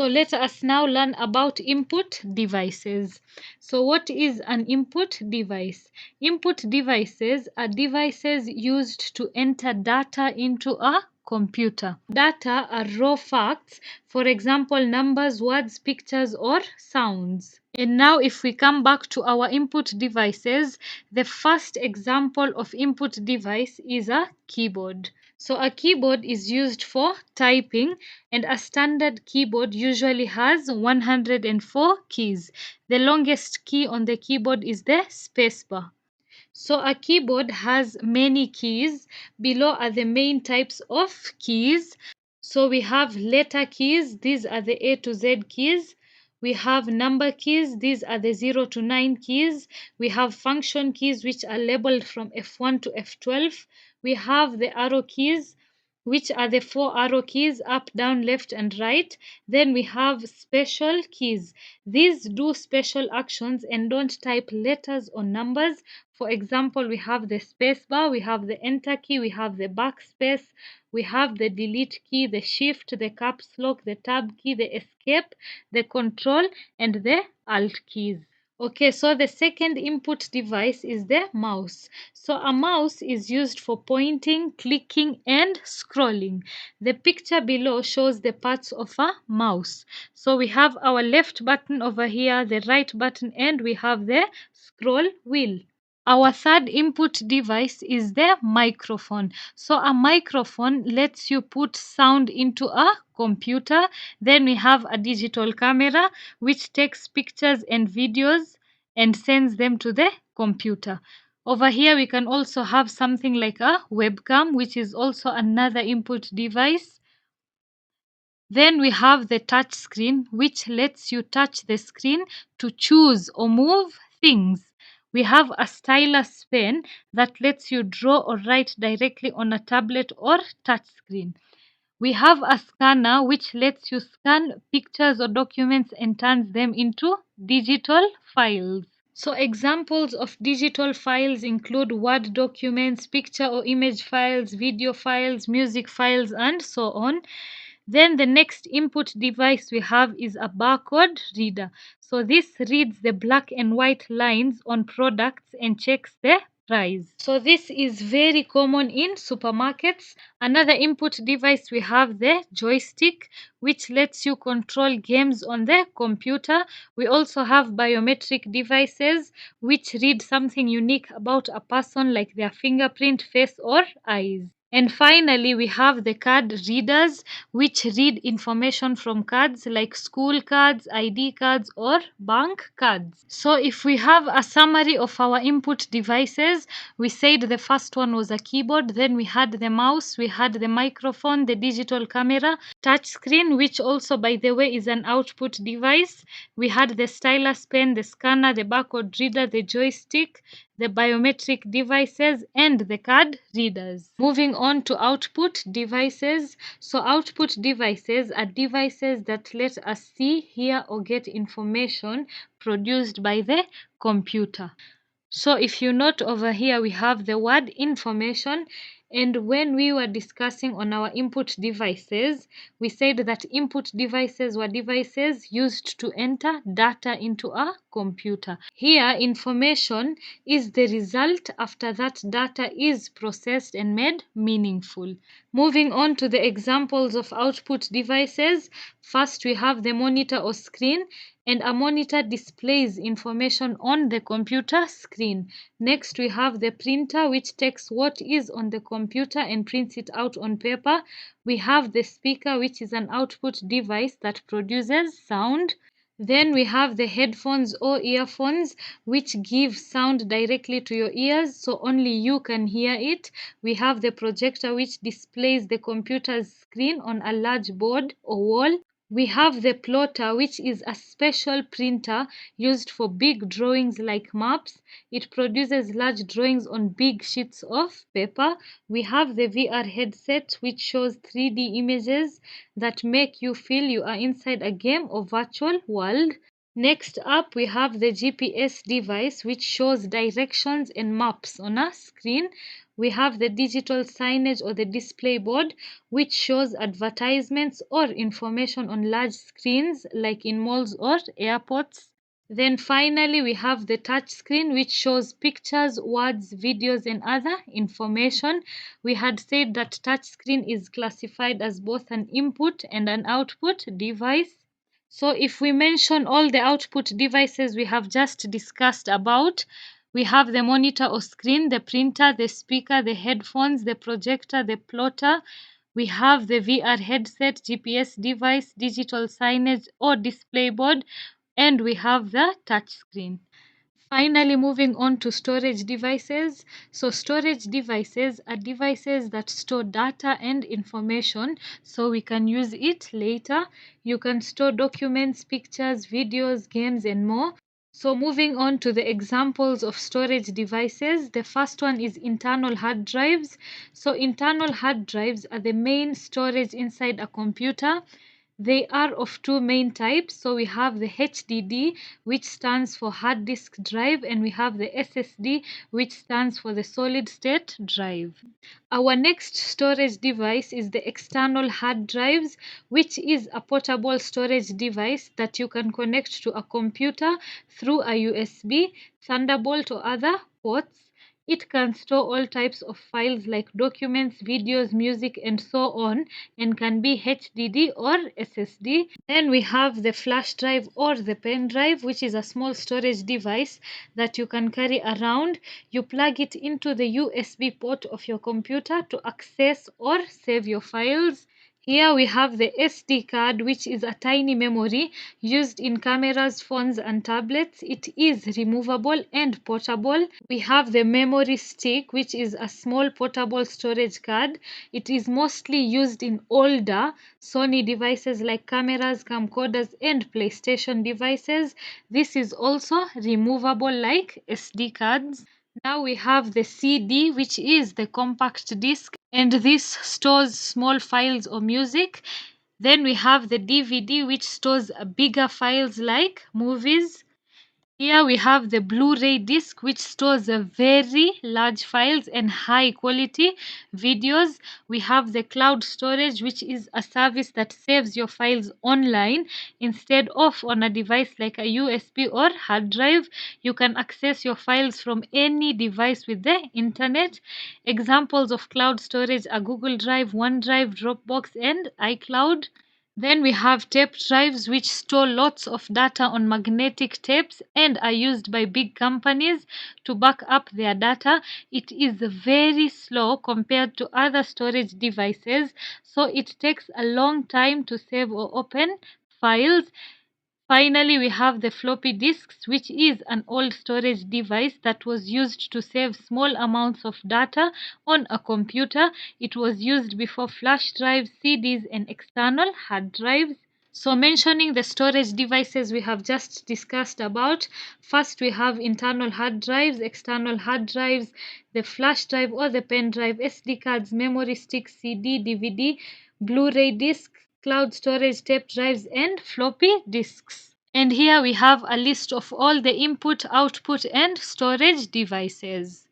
So let us now learn about input devices. So what is an input device? Input devices are devices used to enter data into a computer. Data are raw facts, for example, numbers, words, pictures, or sounds. And now, if we come back to our input devices, the first example of input device is a keyboard. So, a keyboard is used for typing, and a standard keyboard usually has 104 keys. The longest key on the keyboard is the spacebar. So a keyboard has many keys. Below are the main types of keys. So we have letter keys, these are the A to Z keys. We have number keys, these are the 0 to 9 keys. We have function keys, which are labeled from F1 to F12. We have the arrow keys, which are the four arrow keys, up, down, left, and right. Then we have special keys. These do special actions and don't type letters or numbers. For example, we have the space bar, we have the enter key, we have the backspace, we have the delete key, the shift, the caps lock, the tab key, the escape, the control, and the alt keys. Okay, so the second input device is the mouse. So a mouse is used for pointing, clicking, and scrolling. The picture below shows the parts of a mouse. So we have our left button over here, the right button, and we have the scroll wheel. Our third input device is the microphone. So a microphone lets you put sound into a computer. Then we have a digital camera which takes pictures and videos and sends them to the computer. Over here we can also have something like a webcam, which is also another input device. Then we have the touch screen, which lets you touch the screen to choose or move things. We have a stylus pen that lets you draw or write directly on a tablet or touch screen. We have a scanner which lets you scan pictures or documents and turns them into digital files. So examples of digital files include Word documents, picture or image files, video files, music files, and so on. Then the next input device we have is a barcode reader. So this reads the black and white lines on products and checks the price. So this is very common in supermarkets. Another input device we have the joystick, which lets you control games on the computer. We also have biometric devices which read something unique about a person, like their fingerprint, face, or eyes. And finally, we have the card readers, which read information from cards like school cards, ID cards, or bank cards. So, if we have a summary of our input devices, we said the first one was a keyboard, then we had the mouse, we had the microphone, the digital camera, touch screen, which also, by the way, is an output device. We had the stylus pen, the scanner, the barcode reader, the joystick, the biometric devices, and the card readers. Moving on to output devices. So output devices are devices that let us see, hear, or get information produced by the computer. So if you note over here, we have the word information. And when we were discussing on our input devices, we said that input devices were devices used to enter data into a computer. Here, information is the result after that data is processed and made meaningful. Moving on to the examples of output devices, first we have the monitor or screen, and a monitor displays information on the computer screen. Next, we have the printer, which takes what is on the computer and prints it out on paper. We have the speaker, which is an output device that produces sound. Then we have the headphones or earphones, which give sound directly to your ears, so only you can hear it. We have the projector, which displays the computer's screen on a large board or wall. We have the plotter, which is a special printer used for big drawings like maps. It produces large drawings on big sheets of paper. We have the VR headset, which shows 3D images that make you feel you are inside a game or virtual world. Next up, we have the GPS device, which shows directions and maps on a screen. We have the digital signage or the display board, which shows advertisements or information on large screens like in malls or airports. Then finally, we have the touch screen, which shows pictures, words, videos, and other information. We had said that touch screen is classified as both an input and an output device. So if we mention all the output devices we have just discussed about, we have the monitor or screen, the printer, the speaker, the headphones, the projector, the plotter. We have the VR headset, GPS device, digital signage or display board, and we have the touch screen. Finally, moving on to storage devices. So, storage devices are devices that store data and information so we can use it later. You can store documents, pictures, videos, games, and more. So, moving on to the examples of storage devices, the first one is internal hard drives. So, internal hard drives are the main storage inside a computer. They are of two main types. So we have the HDD, which stands for hard disk drive, and we have the SSD, which stands for the solid state drive. Our next storage device is the external hard drives, which is a portable storage device that you can connect to a computer through a USB, Thunderbolt, or other ports. It can store all types of files like documents, videos, music, and so on, and can be HDD or SSD. Then we have the flash drive or the pen drive, which is a small storage device that you can carry around. You plug it into the USB port of your computer to access or save your files. Here we have the SD card, which is a tiny memory used in cameras, phones, and tablets. It is removable and portable. We have the memory stick, which is a small portable storage card. It is mostly used in older Sony devices like cameras, camcorders, and PlayStation devices. This is also removable like SD cards. Now we have the CD, which is the compact disc, and this stores small files or music. Then we have the DVD, which stores bigger files like movies. Here we have the Blu-ray disc, which stores a very large files and high quality videos. We have the cloud storage, which is a service that saves your files online instead of on a device like a USB or hard drive. You can access your files from any device with the internet. Examples of cloud storage are Google Drive, OneDrive, Dropbox, and iCloud. Then we have tape drives, which store lots of data on magnetic tapes and are used by big companies to back up their data. It is very slow compared to other storage devices, so it takes a long time to save or open files. Finally, we have the floppy disks, which is an old storage device that was used to save small amounts of data on a computer. It was used before flash drives, CDs, and external hard drives. So, mentioning the storage devices we have just discussed about, first we have internal hard drives, external hard drives, the flash drive or the pen drive, SD cards, memory sticks, CD, DVD, Blu ray disc, cloud storage, tape drives, and floppy disks. And here we have a list of all the input, output, and storage devices.